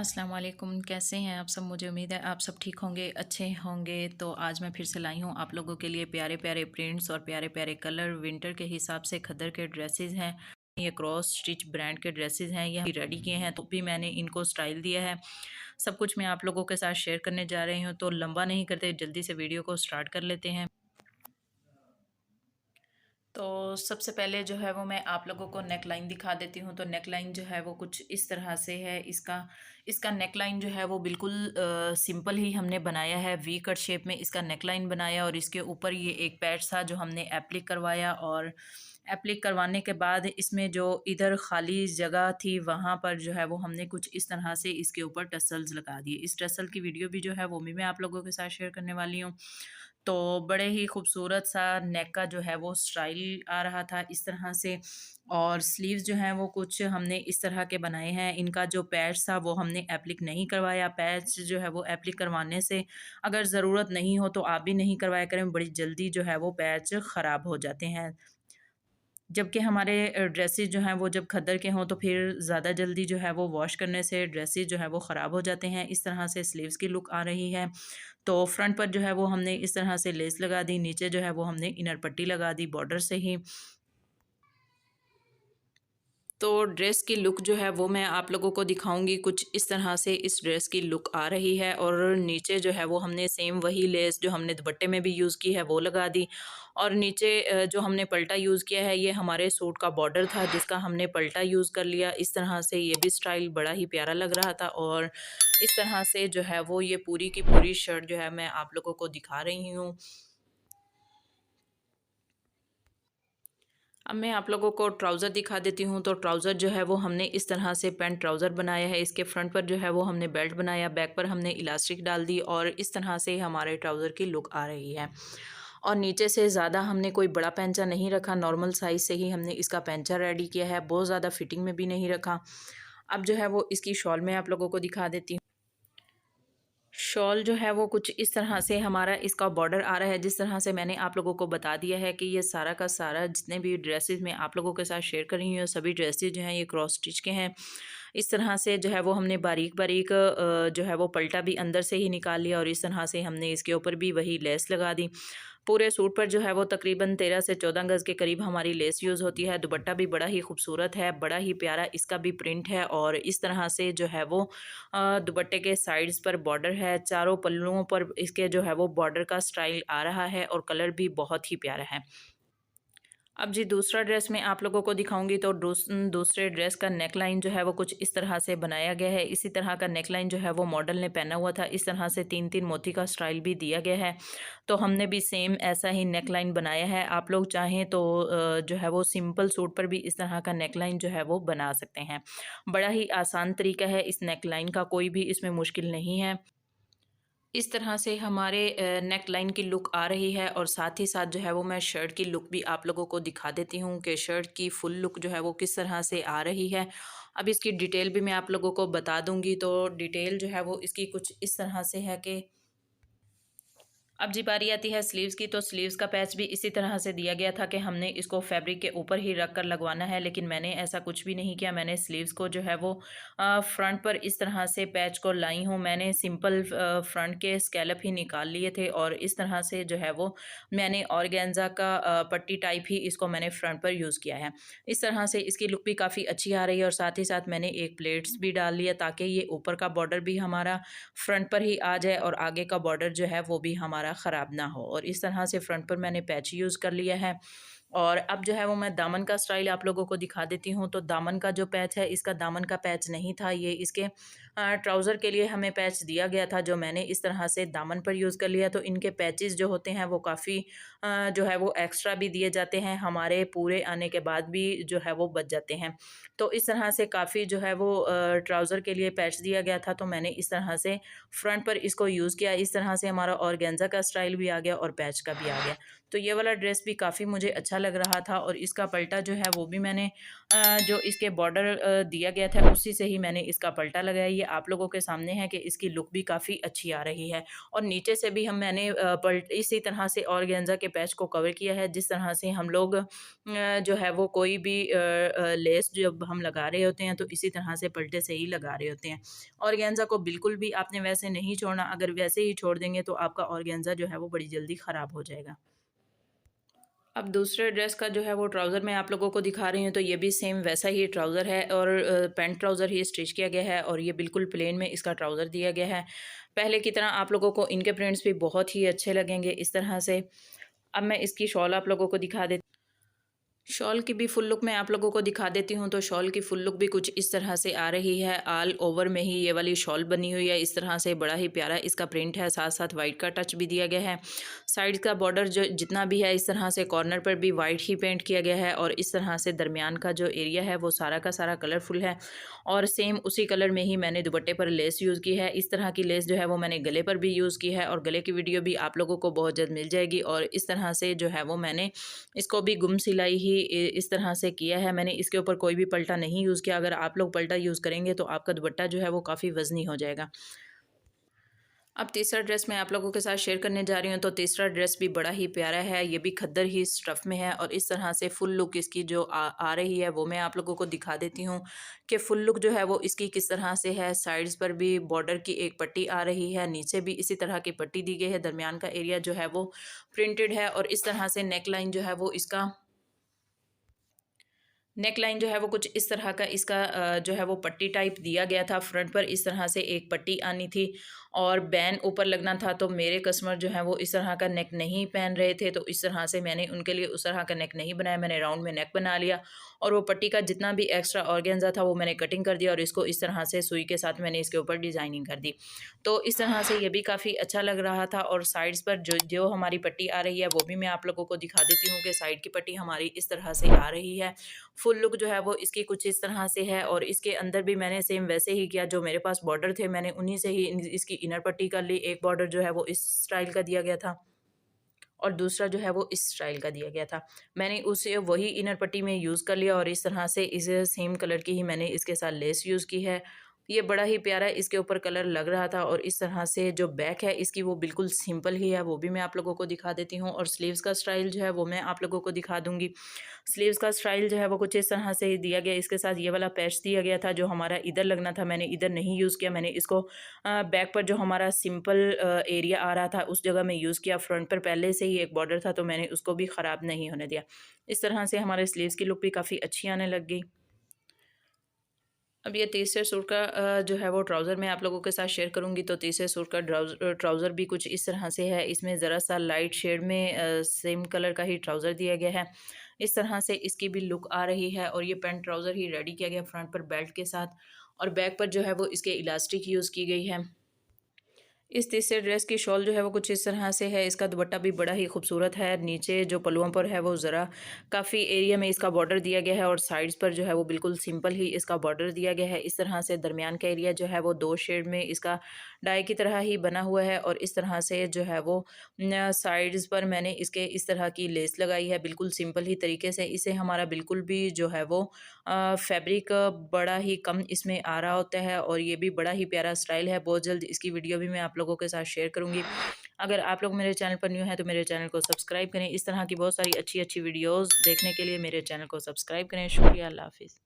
अस्सलाम वालेकुम, कैसे हैं आप सब। मुझे उम्मीद है आप सब ठीक होंगे, अच्छे होंगे। तो आज मैं फिर से लाई हूँ आप लोगों के लिए प्यारे प्यारे प्रिंट्स और प्यारे प्यारे कलर। विंटर के हिसाब से खद्दर के ड्रेसेस हैं, ये क्रॉस स्टिच ब्रांड के ड्रेसेस हैं। ये रेडी किए हैं तो भी मैंने इनको स्टाइल दिया है। सब कुछ मैं आप लोगों के साथ शेयर करने जा रही हूँ, तो लंबा नहीं करते, जल्दी से वीडियो को स्टार्ट कर लेते हैं। तो सबसे पहले जो है वो मैं आप लोगों को नेक लाइन दिखा देती हूँ। तो नेक लाइन जो है वो कुछ इस तरह से है। इसका इसका नेक लाइन जो है वो बिल्कुल सिंपल ही हमने बनाया है। वी कट शेप में इसका नेक लाइन बनाया और इसके ऊपर ये एक पैच था जो हमने एप्लिक करवाया। और एप्लिक करवाने के बाद इसमें जो इधर खाली जगह थी वहाँ पर जो है वो हमने कुछ इस तरह से इसके ऊपर टसल्स लगा दिए। इस टसल की वीडियो भी जो है वो भी मैं आप लोगों के साथ शेयर करने वाली हूँ। तो बड़े ही खूबसूरत सा नेक का जो है वो स्टाइल आ रहा था इस तरह से। और स्लीव्स जो हैं वो कुछ हमने इस तरह के बनाए हैं। इनका जो पैच था वो हमने एप्लिक नहीं करवाया। पैच जो है वो एप्लिक करवाने से अगर ज़रूरत नहीं हो तो आप भी नहीं करवाया करें, बड़ी जल्दी जो है वो पैच ख़राब हो जाते हैं। जबकि हमारे ड्रेसेस जो हैं वो जब खद्दर के हों तो फिर ज़्यादा जल्दी जो है वो वॉश करने से ड्रेसेस जो है वो ख़राब हो जाते हैं। इस तरह से स्लीव्स की लुक आ रही है। तो फ्रंट पर जो है वो हमने इस तरह से लेस लगा दी, नीचे जो है वो हमने इनर पट्टी लगा दी बॉर्डर से ही। तो ड्रेस की लुक जो है वो मैं आप लोगों को दिखाऊंगी। कुछ इस तरह से इस ड्रेस की लुक आ रही है। और नीचे जो है वो हमने सेम वही लेस जो हमने दुपट्टे में भी यूज़ की है वो लगा दी। और नीचे जो हमने पल्टा यूज़ किया है ये हमारे सूट का बॉर्डर था जिसका हमने पल्टा यूज़ कर लिया। इस तरह से ये भी स्टाइल बड़ा ही प्यारा लग रहा था। और इस तरह से जो है वो ये पूरी की पूरी शर्ट जो है मैं आप लोगों को दिखा रही हूँ। अब मैं आप लोगों को ट्राउज़र दिखा देती हूँ। तो ट्राउज़र जो है वो हमने इस तरह से पैंट ट्राउज़र बनाया है। इसके फ्रंट पर जो है वो हमने बेल्ट बनाया, बैक पर हमने इलास्टिक डाल दी और इस तरह से हमारे ट्राउज़र की लुक आ रही है। और नीचे से ज़्यादा हमने कोई बड़ा पैंचा नहीं रखा, नॉर्मल साइज़ से ही हमने इसका पैंचा रेडी किया है, बहुत ज़्यादा फिटिंग में भी नहीं रखा। अब जो है वो इसकी शॉल मैं आप लोगों को दिखा देती हूँ। शॉल जो है वो कुछ इस तरह से हमारा इसका बॉर्डर आ रहा है। जिस तरह से मैंने आप लोगों को बता दिया है कि ये सारा का सारा जितने भी ड्रेसेस मैं आप लोगों के साथ शेयर कर रही हूँ सभी ड्रेसेस जो हैं ये क्रॉस स्टिच के हैं। इस तरह से जो है वो हमने बारीक बारीक जो है वो पल्टा भी अंदर से ही निकाल लिया और इस तरह से हमने इसके ऊपर भी वही लेस लगा दी। पूरे सूट पर जो है वो तकरीबन 13 से 14 गज़ के करीब हमारी लेस यूज़ होती है। दुपट्टा भी बड़ा ही खूबसूरत है, बड़ा ही प्यारा इसका भी प्रिंट है। और इस तरह से जो है वो दुपट्टे के साइड्स पर बॉर्डर है, चारों पल्लुओं पर इसके जो है वो बॉर्डर का स्टाइल आ रहा है और कलर भी बहुत ही प्यारा है। अब जी दूसरा ड्रेस मैं आप लोगों को दिखाऊंगी। तो दूसरे ड्रेस का नेक लाइन जो है वो कुछ इस तरह से बनाया गया है। इसी तरह का नेक लाइन जो है वो मॉडल ने पहना हुआ था। इस तरह से 3-3 मोती का स्टाइल भी दिया गया है। तो हमने भी सेम ऐसा ही नेक लाइन बनाया है। आप लोग चाहें तो जो है वो सिंपल सूट पर भी इस तरह का नेक लाइन जो है वो बना सकते हैं। बड़ा ही आसान तरीका है इस नेक लाइन का, कोई भी इसमें मुश्किल नहीं है। इस तरह से हमारे नेक लाइन की लुक आ रही है। और साथ ही साथ जो है वो मैं शर्ट की लुक भी आप लोगों को दिखा देती हूँ कि शर्ट की फुल लुक जो है वो किस तरह से आ रही है। अब इसकी डिटेल भी मैं आप लोगों को बता दूँगी। तो डिटेल जो है वो इसकी कुछ इस तरह से है कि अब जी बारी आती है स्लीव्स की। तो स्लीव्स का पैच भी इसी तरह से दिया गया था कि हमने इसको फैब्रिक के ऊपर ही रख कर लगवाना है, लेकिन मैंने ऐसा कुछ भी नहीं किया। मैंने स्लीव्स को जो है वो फ्रंट पर इस तरह से पैच को लाई हूँ। मैंने सिंपल फ्रंट के स्कैलप ही निकाल लिए थे और इस तरह से जो है वो मैंने ऑर्गेन्जा का पट्टी टाइप ही इसको मैंने फ्रंट पर यूज़ किया है। इस तरह से इसकी लुक भी काफ़ी अच्छी आ रही है। और साथ ही साथ मैंने एक प्लेट्स भी डाल लिया ताकि ये ऊपर का बॉर्डर भी हमारा फ्रंट पर ही आ जाए और आगे का बॉर्डर जो है वो भी हमारा ख़राब ना हो। और इस तरह से फ्रंट पर मैंने पैच यूज़ कर लिया है। और अब जो है वो मैं दामन का स्टाइल आप लोगों को दिखा देती हूँ। तो दामन का जो पैच है इसका दामन का पैच नहीं था, ये इसके ट्राउज़र के लिए हमें पैच दिया गया था जो मैंने इस तरह से दामन पर यूज़ कर लिया। तो इनके पैचेस जो होते हैं वो काफ़ी जो है वो एक्स्ट्रा भी दिए जाते हैं, हमारे पूरे आने के बाद भी जो है वो बच जाते हैं। तो इस तरह से काफ़ी जो है वो ट्राउज़र के लिए पैच दिया गया था। तो मैंने इस तरह से फ्रंट पर इसको यूज़ किया। इस तरह से हमारा ऑर्गेन्जा का स्टाइल भी आ गया और पैच का भी आ गया। तो ये वाला ड्रेस भी काफ़ी मुझे अच्छा लग रहा था। और इसका पल्टा जो है वो भी मैंने जो इसके बॉर्डर दिया गया था उसी से ही मैंने इसका पल्टा लगाया। ये आप लोगों के सामने है कि इसकी लुक भी काफ़ी अच्छी आ रही है। और नीचे से भी मैंने पल्ट इसी तरह से ऑर्गेन्जा के पैच को कवर किया है, जिस तरह से हम लोग जो है वो कोई भी लेस जब हम लगा रहे होते हैं तो इसी तरह से पल्टे से ही लगा रहे होते हैं। ऑर्गेन्जा को बिल्कुल भी आपने वैसे नहीं छोड़ना, अगर वैसे ही छोड़ देंगे तो आपका ऑर्गेन्जा जो है वो बड़ी जल्दी ख़राब हो जाएगा। अब दूसरे ड्रेस का जो है वो ट्राउज़र मैं आप लोगों को दिखा रही हूँ, तो ये भी सेम वैसा ही ट्राउज़र है और पैंट ट्राउज़र ही स्टिच किया गया है और ये बिल्कुल प्लेन में इसका ट्राउज़र दिया गया है। पहले की तरह आप लोगों को इनके प्रिंट्स भी बहुत ही अच्छे लगेंगे इस तरह से। अब मैं इसकी शॉल आप लोगों को दिखा देती शॉल की भी फुल लुक मैं आप लोगों को दिखा देती हूँ। तो शॉल की फुल लुक भी कुछ इस तरह से आ रही है। ऑल ओवर में ही ये वाली शॉल बनी हुई है इस तरह से, बड़ा ही प्यारा इसका प्रिंट है, साथ साथ वाइट का टच भी दिया गया है। साइड का बॉर्डर जो जितना भी है इस तरह से कॉर्नर पर भी वाइट ही पेंट किया गया है और इस तरह से दरमियान का जो एरिया है वो सारा का सारा कलरफुल है। और सेम उसी कलर में ही मैंने दुपट्टे पर लेस यूज़ की है। इस तरह की लेस जो है वो मैंने गले पर भी यूज़ की है और गले की वीडियो भी आप लोगों को बहुत जल्द मिल जाएगी। और इस तरह से जो है वो मैंने इसको भी गुम सिलाई ही इस तरह से किया है। मैंने इसके ऊपर कोई भी पल्टा नहीं यूज़ किया। अगर आप लोग पल्टा यूज़ करेंगे तो आपका दुपट्टा जो है वो काफ़ी वज़नी हो जाएगा। अब तीसरा ड्रेस मैं आप लोगों के साथ शेयर करने जा रही हूँ। तो तीसरा ड्रेस भी बड़ा ही प्यारा है, ये भी खद्दर ही स्टफ़ में है और इस तरह से फुल लुक इसकी जो आ रही है वो मैं आप लोगों को दिखा देती हूँ कि फुल लुक जो है वो इसकी किस तरह से है। साइड्स पर भी बॉर्डर की एक पट्टी आ रही है, नीचे भी इसी तरह की पट्टी दी गई है, दरमियान का एरिया जो है वो प्रिंटेड है और इस तरह से नेक लाइन जो है वो इसका नेक लाइन जो है वो कुछ इस तरह का इसका जो है वो पट्टी टाइप दिया गया था। फ्रंट पर इस तरह से एक पट्टी आनी थी और बैन ऊपर लगना था। तो मेरे कस्टमर जो है वो इस तरह का नेक नहीं पहन रहे थे, तो इस तरह से मैंने उनके लिए उस तरह का नेक नहीं बनाया, मैंने राउंड में नेक बना लिया और वो पट्टी का जितना भी एक्स्ट्रा ऑर्गेन्जा था वो मैंने कटिंग कर दिया और इसको इस तरह से सुई के साथ मैंने इसके ऊपर डिज़ाइनिंग कर दी। तो इस तरह से ये भी काफ़ी अच्छा लग रहा था। और साइड्स पर जो जो हमारी पट्टी आ रही है वो भी मैं आप लोगों को दिखा देती हूँ कि साइड की पट्टी हमारी इस तरह से आ रही है। फुल लुक जो है वो इसकी कुछ इस तरह से है और इसके अंदर भी मैंने सेम वैसे ही किया, जो मेरे पास बॉर्डर थे मैंने उन्हीं से ही इसकी इनर पट्टी कर ली। एक बॉर्डर जो है वो इस स्टाइल का दिया गया था और दूसरा जो है वो इस स्टाइल का दिया गया था। मैंने उसे वही इनर पट्टी में यूज़ कर लिया और इस तरह से इस सेम कलर की ही मैंने इसके साथ लेस यूज़ की है। ये बड़ा ही प्यारा इसके ऊपर कलर लग रहा था और इस तरह से जो बैक है इसकी वो बिल्कुल सिंपल ही है, वो भी मैं आप लोगों को दिखा देती हूँ। और स्लीव्स का स्टाइल जो है वो मैं आप लोगों को दिखा दूँगी। स्लीव्स का स्टाइल जो है वो कुछ इस तरह से ही दिया गया। इसके साथ ये वाला पैच दिया गया था जो हमारा इधर लगना था, मैंने इधर नहीं यूज़ किया। मैंने इसको बैक पर जो हमारा सिंपल एरिया आ रहा था उस जगह में यूज़ किया। फ्रंट पर पहले से ही एक बॉर्डर था तो मैंने उसको भी ख़राब नहीं होने दिया। इस तरह से हमारे स्लीव्स की लुक भी काफ़ी अच्छी आने लग गई। अब ये तीसरे सूट का जो है वो ट्राउज़र मैं आप लोगों के साथ शेयर करूँगी। तो तीसरे सूट का ट्राउज़र भी कुछ इस तरह से है। इसमें ज़रा सा लाइट शेड में सेम कलर का ही ट्राउज़र दिया गया है। इस तरह से इसकी भी लुक आ रही है और ये पैंट ट्राउज़र ही रेडी किया गया फ्रंट पर बेल्ट के साथ और बैक पर जो है वो इसके इलास्टिक यूज़ की गई है। इस तीसरे ड्रेस की शॉल जो है वो कुछ इस तरह से है। इसका दुपट्टा भी बड़ा ही खूबसूरत है। नीचे जो पल्लुओं पर है वो ज़रा काफ़ी एरिया में इसका बॉर्डर दिया गया है और साइड्स पर जो है वो बिल्कुल सिंपल ही इसका बॉर्डर दिया गया है। इस तरह से दरमियान का एरिया जो है वो 2 शेड में इसका डाई की तरह ही बना हुआ है और इस तरह से जो है वो साइड्स पर मैंने इसके इस तरह की लेस लगाई है बिल्कुल सिंपल ही तरीके से। इसे हमारा बिल्कुल भी जो है वो फैब्रिक बड़ा ही कम इसमें आ रहा होता है और ये भी बड़ा ही प्यारा स्टाइल है। बहुत जल्द इसकी वीडियो भी मैं आप लोगों के साथ शेयर करूँगी। अगर आप लोग मेरे चैनल पर न्यू हैं तो मेरे चैनल को सब्सक्राइब करें। इस तरह की बहुत सारी अच्छी-अच्छी वीडियोज़ देखने के लिए मेरे चैनल को सब्सक्राइब करें। शुक्रिया, अल्लाह हाफ़िज़।